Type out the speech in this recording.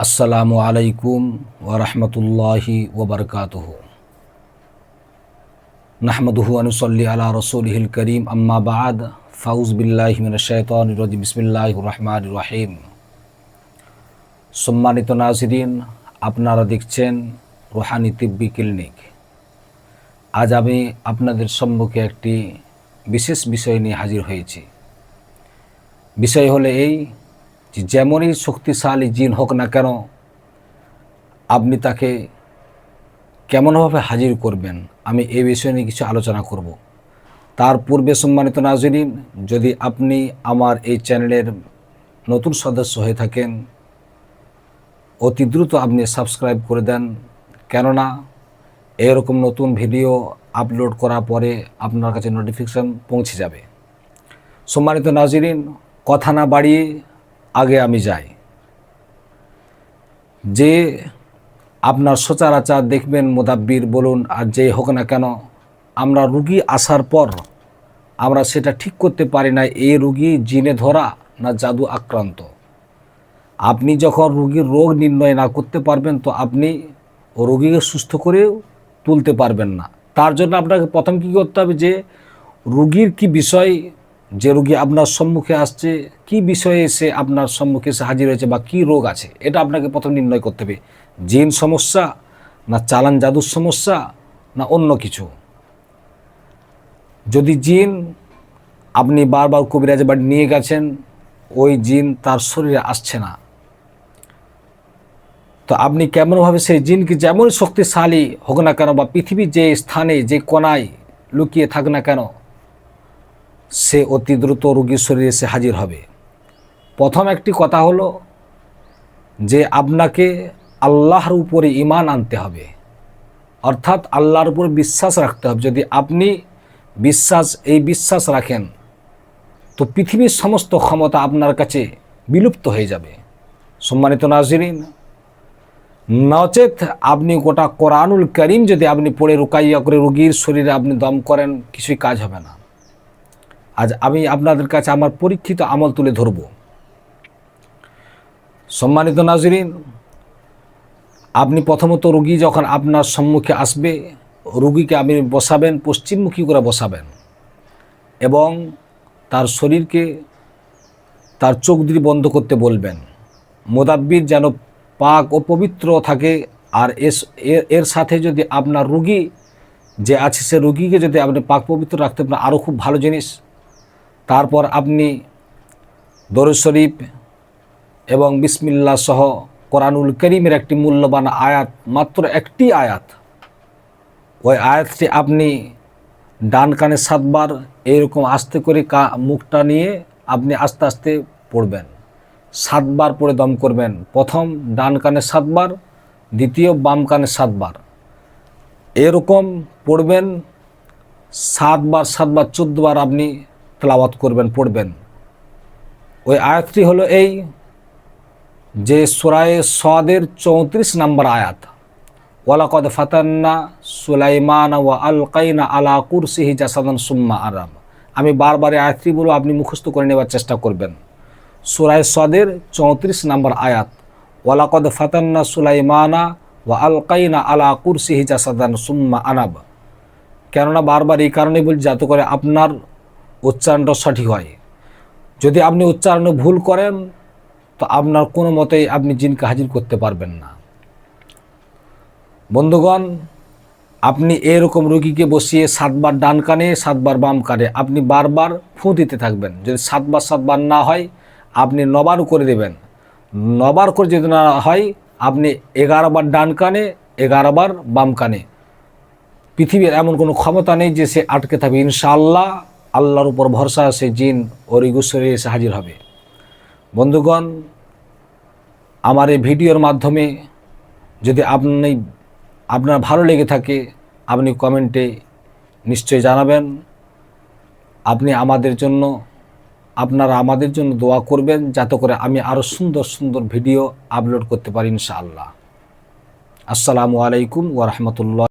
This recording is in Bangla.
আসসালামু আলাইকুম ওয়া রাহমাতুল্লাহি ওয়া বারাকাতুহু। নাহমাদুহু ওয়া নুসাল্লি আলা রাসূলিহিল কারীম, আম্মা বা'দ। ফাউযু বিল্লাহি মিনাশ শাইতানির রাজিম। বিসমিল্লাহির রহমানির রহিম। সম্মানিত নাযিরিন, আপনারা দেখছেন রুহানি তিব্বি ক্লিনিক। আজ আমি আপনাদের সম্মুখে একটি বিশেষ বিষয় নিয়ে হাজির হয়েছি। বিষয় হলো এই যে যেমনই শক্তিশালী জিন হোক না কেন, আপনি তাকে কেমনভাবে হাজির করবেন, আমি এই বিষয় নিয়ে কিছু আলোচনা করব। তার পূর্বে সম্মানিত নাযিরিন, যদি আপনি আমার এই চ্যানেলের নতুন সদস্য হয়ে থাকেন, অতি দ্রুত আপনি সাবস্ক্রাইব করে দেন, কেননা এরকম নতুন ভিডিও আপলোড করার পরে আপনার কাছে নোটিফিকেশান পৌঁছে যাবে। সম্মানিত নাযিরিন, কথা না বাড়িয়ে আগে আমি যাই। যে আপনার সচরাচর দেখবেন মুদাব্বির বলুন আর যে হোক না কেন, আমরা রুগী আসার পর আমরা সেটা ঠিক করতে পারি না এই রুগী জিনে ধরা না জাদু আক্রান্ত। আপনি যখন রুগীর রোগ নির্ণয় না করতে পারবেন, তো আপনি রোগীকে সুস্থ করেও তুলতে পারবেন না। তার জন্য আপনাকে প্রথম কী করতে হবে, যে রুগীর কি বিষয়, যে রুগী আপনার সম্মুখে আসছে কি বিষয়ে এসে আপনার সম্মুখে এসে হাজির হয়েছে বা কী রোগ আছে, এটা আপনাকে প্রথম নির্ণয় করতে হবে। জিন সমস্যা, না চালান জাদুর সমস্যা, না অন্য কিছু। যদি জিন আপনি বারবার কবিরাজ বাড়ি নিয়ে গেছেন, ওই জিন তার শরীরে আসছে না, তো আপনি কেমনভাবে সেই জিনকে যেমন শক্তিশালী হোক না কেন বা পৃথিবীর যে স্থানে যে কোনায় লুকিয়ে থাক না কেন, সে অতি দ্রুত রোগীর শরীরে এসে হাজির হবে। প্রথম একটি কথা হলো যে আপনাকে আল্লাহর উপরে ঈমান আনতে হবে, অর্থাৎ আল্লাহর উপর বিশ্বাস রাখতে হবে। যদি আপনি বিশ্বাস রাখেন, তো পৃথিবীর সমস্ত ক্ষমতা আপনার কাছে বিলুপ্ত হয়ে যাবে। সম্মানিত নাযিরিন, নচেত আপনি গোটা কোরআনুল কারীম যদি আপনি পড়ে রুকাইয়া করে রোগীর শরীরে আপনি দম করেন, কিছুই কাজ হবে না। আজ আমি আপনাদের কাছে আমার পরীক্ষিত আমল তুলে ধরব। সম্মানিত নাযিরিন, আপনি প্রথমত রোগী যখন আপনার সম্মুখে আসবে, রোগীকে আপনি বসাবেন, পশ্চিমমুখী করে বসাবেন এবং তার শরীরকে তার চোখ দুটি বন্ধ করতে বলবেন। মুদাব্বির যেন পাক ও পবিত্র থাকে। আর এর সাথে যদি আপনার রোগী যে আছে, সে রোগীকে যদি আপনি পাক পবিত্র রাখতে পারেন, আরও খুব ভালো জিনিস। তারপর আপনি দরুদ শরীফ এবং বিসমিল্লাহ সহ কোরআনুল কারীমের একটি মূল্যবান আয়াত, মাত্র একটি আয়াত, ওই আয়াতটি আপনি ডান কানে 7 বার এইরকম আস্তে করে মুখটা নিয়ে আপনি আস্তে আস্তে পড়বেন। 7 বার পড়ে দম করবেন। প্রথম ডান কানে 7 বার, দ্বিতীয় বাম কানে 7 বার, এরকম পড়বেন। 7 বার 14 বার আপনি তেলাওয়াত করবেন, পড়বেন। ওই আয়াতটি হলো এই যে সূরায়ে সাদের 34 নম্বর আয়াত, ওয়ালাকাদ ফাতান্না সুলাইমান ওয়া আলকাইনা আলা কুরসিহি জাসাদান সুম্মা আরাম। আমি বারবার আয়াতটি বলবো, আপনি মুখস্থ করে নেওয়ার চেষ্টা করবেন। সূরায়ে সাদের 34 নম্বর আয়াত, ওয়ালাকাদ ফাতান্না সুলাইমানা ওয়া আলকাইনা আলা কুরসিহি জাসাদান সুম্মা আনাব। কেননা বারবার এই কারণে বলছি, যাতে করে আপনার উচ্চারণটা সঠিক হয়। যদি আপনি উচ্চারণে ভুল করেন, তো আপনার কোনো মতেই আপনি জিনকে হাজির করতে পারবেন না। বন্ধুগণ, আপনি এরকম রোগীকে বসিয়ে 7 বার ডান কানে 7 বার বাম কানে আপনি বারবার ফুঁ দিতে থাকবেন। যদি 7 বার না হয়, আপনি 9 বার করে দেবেন। 9 বার করে যদি না হয়, আপনি 11 বার ডান কানে 11 বার বাম কানে। পৃথিবীর এমন কোনো ক্ষমতা নেই যে সে আটকে থাকবে। ইনশাআল্লাহ আল্লাহর উপর ভরসা, সে জিন ও রোগীর শরীরে এসে হাজির হবে। বন্ধুগণ, আমার এই ভিডিওর মাধ্যমে যদি আপনার ভালো লেগে থাকে, আপনি কমেন্টে নিশ্চয়ই জানাবেন। আপনারা আমাদের জন্য দোয়া করবেন, যাতে করে আমি আরও সুন্দর সুন্দর ভিডিও আপলোড করতে পারি ইনশাআল্লাহ। আসসালামু আলাইকুম ওয়া রাহমাতুল্লাহ।